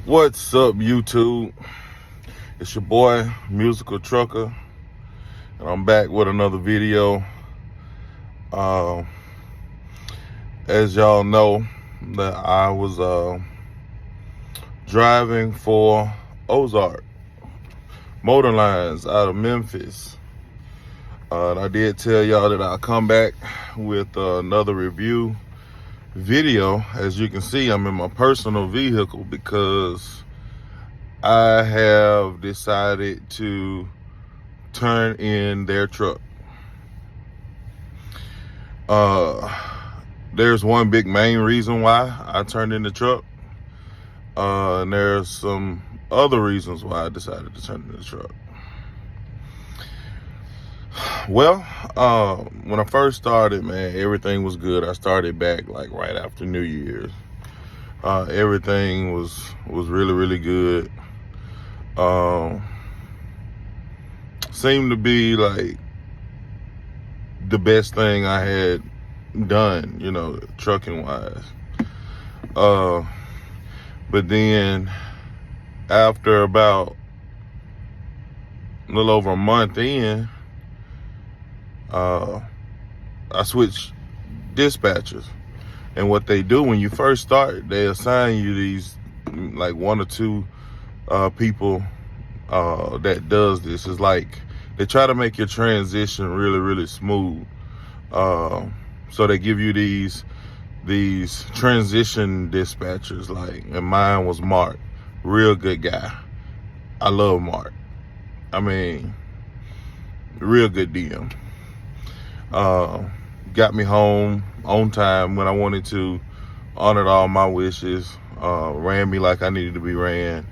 What's up, YouTube? It's your boy, Musical Trucker, and I'm back with another video. As y'all know, that I was driving for Ozark Motor Lines out of Memphis. And I did tell y'all that I'll come back with another review video. As you can see, I'm in my personal vehicle because I have decided to turn in their truck. There's one big main reason why I turned in the truck. And there's some other reasons why I decided to turn in the truck. Well, when I first started, man, everything was good. I started back like right after New Year's. Everything was really good. Seemed to be like the best thing I had done, trucking wise. But then after about a little over a month in, I switched dispatchers. And what they do when you first start, they assign you these like one or two people that does this. Is like they try to make your transition really smooth. So they give you these transition dispatchers, and mine was Mark. Real good guy. I love Mark. I mean, real good DM. Got me home on time when I wanted to, honored all my wishes, ran me like I needed to be ran.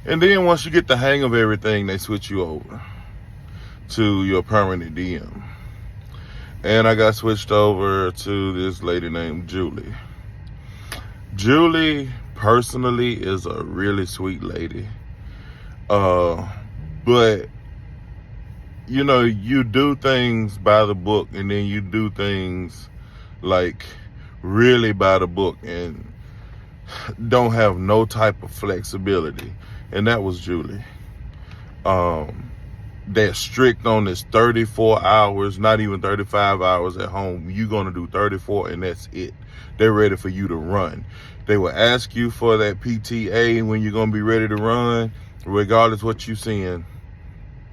And then once you get the hang of everything, they switch you over to your permanent DM. And I got switched over to this lady named Julie. Julie, personally, is a really sweet lady. But you do things by the book, and then you do things like really by the book and don't have no type of flexibility. And that was Julie. They're strict on this 34 hours, not even 35 hours at home. You're going to do 34 and that's it. They're ready for you to run. They will ask you for that PTA when you're going to be ready to run, regardless what you're seeing.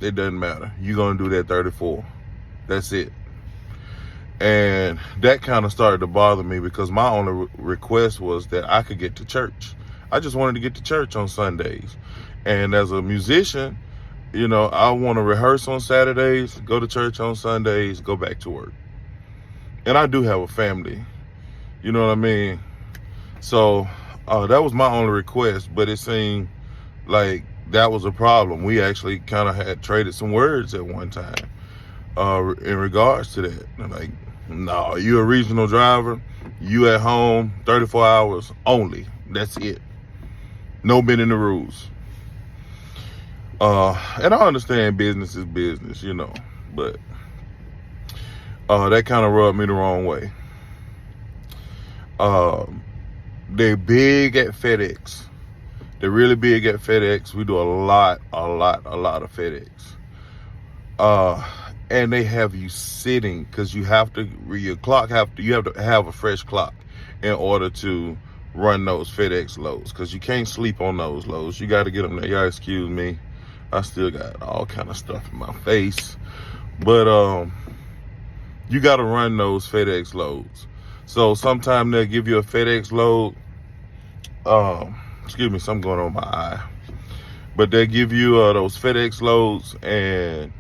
It doesn't matter. You're going to do that 34. That's it. And that kind of started to bother me because my only request was that I could get to church. I just wanted to get to church on Sundays. And as a musician, I want to rehearse on Saturdays, go to church on Sundays, go back to work. And I do have a family. You know what I mean? So that was my only request, but it seemed like that was a problem. We actually kind of had traded some words at one time in regards to that. Like, no, you a regional driver, you at home 34 hours only. That's it. No bending the rules. And I understand business is business, but that kind of rubbed me the wrong way. They're big at FedEx. They're really big at FedEx. We do a lot of FedEx. And they have you sitting because you have to have a fresh clock in order to run those FedEx loads, because you can't sleep on those loads. You got to get them there. Y'all excuse me. I still got all kind of stuff in my face. But you got to run those FedEx loads. So sometimes they'll give you a FedEx load. Excuse me, something going on with my eye. But they give you those FedEx loads, and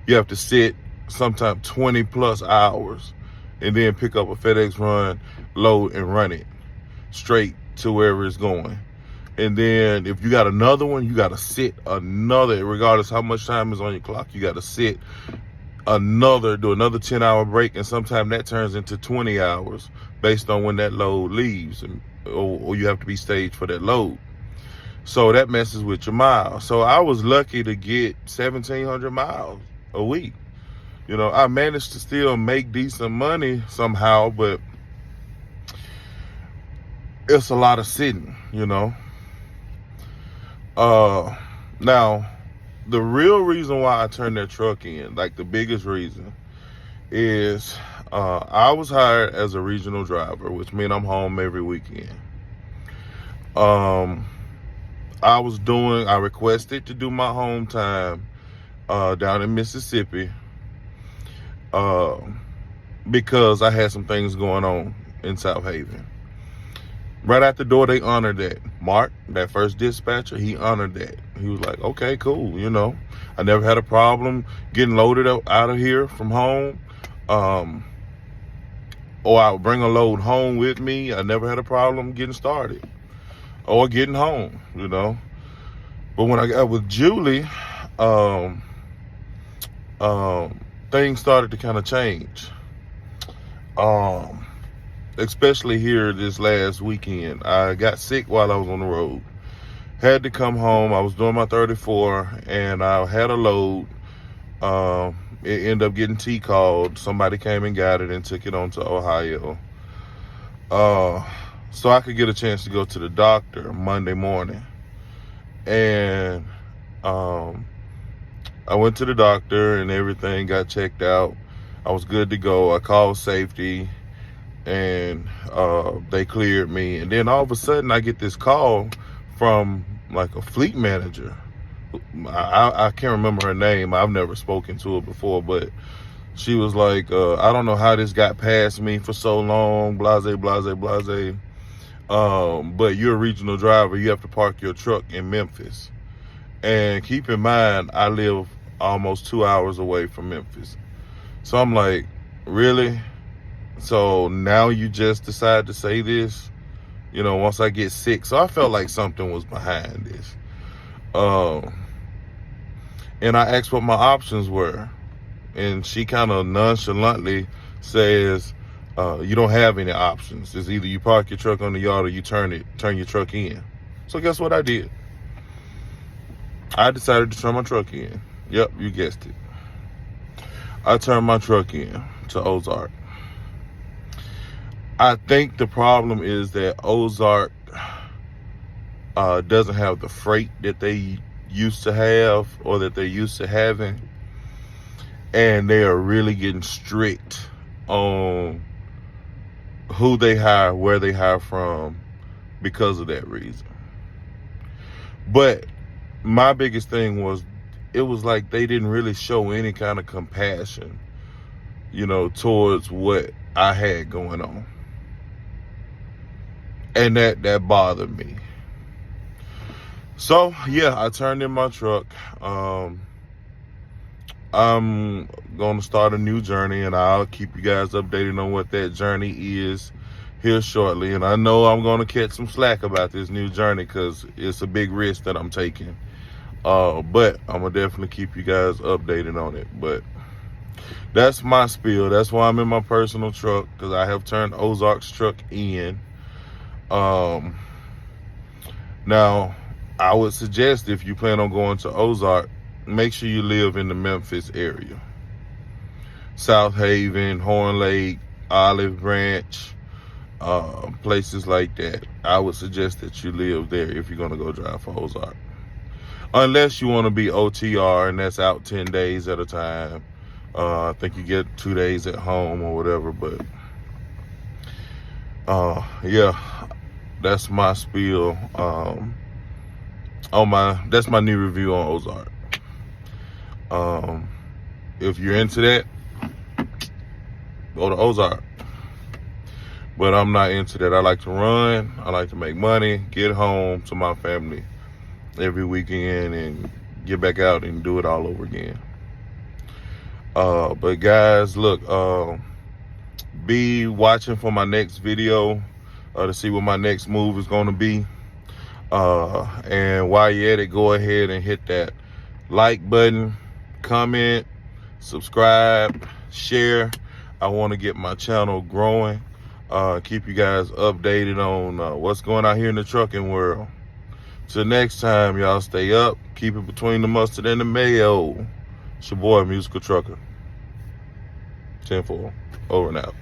you have to sit sometimes 20 plus hours and then pick up a FedEx run, load, and run it straight to wherever it's going. And then if you got another one, you got to sit another, regardless how much time is on your clock, you got to sit do another 10-hour break. And sometimes that turns into 20 hours based on when that load leaves, or you have to be staged for that load. So that messes with your miles. So I was lucky to get 1,700 miles a week. I managed to still make decent money somehow, but it's a lot of sitting, Now, the real reason why I turned that truck in, like the biggest reason, is I was hired as a regional driver, which means I'm home every weekend. I requested to do my home time down in Mississippi because I had some things going on in South Haven. Right at the door, they honored that. Mark, that first dispatcher, he honored that. He was like, okay, cool. I never had a problem getting loaded out of here from home. Or I would bring a load home with me. I never had a problem getting started or getting home, But when I got with Julie, things started to kind of change. Especially here this last weekend. I got sick while I was on the road. Had to come home. I was doing my 34 and I had a load. It ended up getting T-called. Somebody came and got it and took it on to Ohio. So I could get a chance to go to the doctor Monday morning. And I went to the doctor and everything got checked out. I was good to go. I called safety and they cleared me. And then all of a sudden I get this call from like a fleet manager. I can't remember her name. I've never spoken to her before, but she was like, I don't know how this got past me for so long, blase, blase, blase. But you're a regional driver. You have to park your truck in Memphis. And keep in mind, I live almost 2 hours away from Memphis. So I'm like, really? So now you just decide to say this, once I get sick. So I felt like something was behind this. And I asked what my options were. And she kind of nonchalantly says, you don't have any options. It's either you park your truck on the yard or you turn your truck in. So guess what I did? I decided to turn my truck in. Yep, you guessed it. I turned my truck in to Ozark. I think the problem is that Ozark doesn't have the freight that they used to have or that they're used to having. And they are really getting strict on who they hire, where they hire from because of that reason. But my biggest thing was, it was like they didn't really show any kind of compassion, towards what I had going on. And that bothered me. So, yeah, I turned in my truck. I'm going to start a new journey, and I'll keep you guys updated on what that journey is here shortly. And I know I'm going to catch some slack about this new journey because it's a big risk that I'm taking. But I'm going to definitely keep you guys updated on it. But that's my spiel. That's why I'm in my personal truck, because I have turned Ozark's truck in. Now, I would suggest if you plan on going to Ozark, make sure you live in the Memphis area. South Haven, Horn Lake, Olive Branch, places like that. I would suggest that you live there if you're going to go drive for Ozark. Unless you want to be OTR, and that's out 10 days at a time. I think you get 2 days at home or whatever, but yeah, that's my spiel. That's my new review on Ozark. If you're into that, go to Ozark. But I'm not into that. I like to run. I like to make money, get home to my family every weekend, and get back out and do it all over again. But guys, look, be watching for my next video to see what my next move is going to be. And while you're at it, go ahead and hit that like button, comment, subscribe, share. I want to get my channel growing. Keep you guys updated on what's going on here in the trucking world. Till next time, y'all stay up. Keep it between the mustard and the mayo. It's your boy, Musical Trucker. 10-4. Over and out.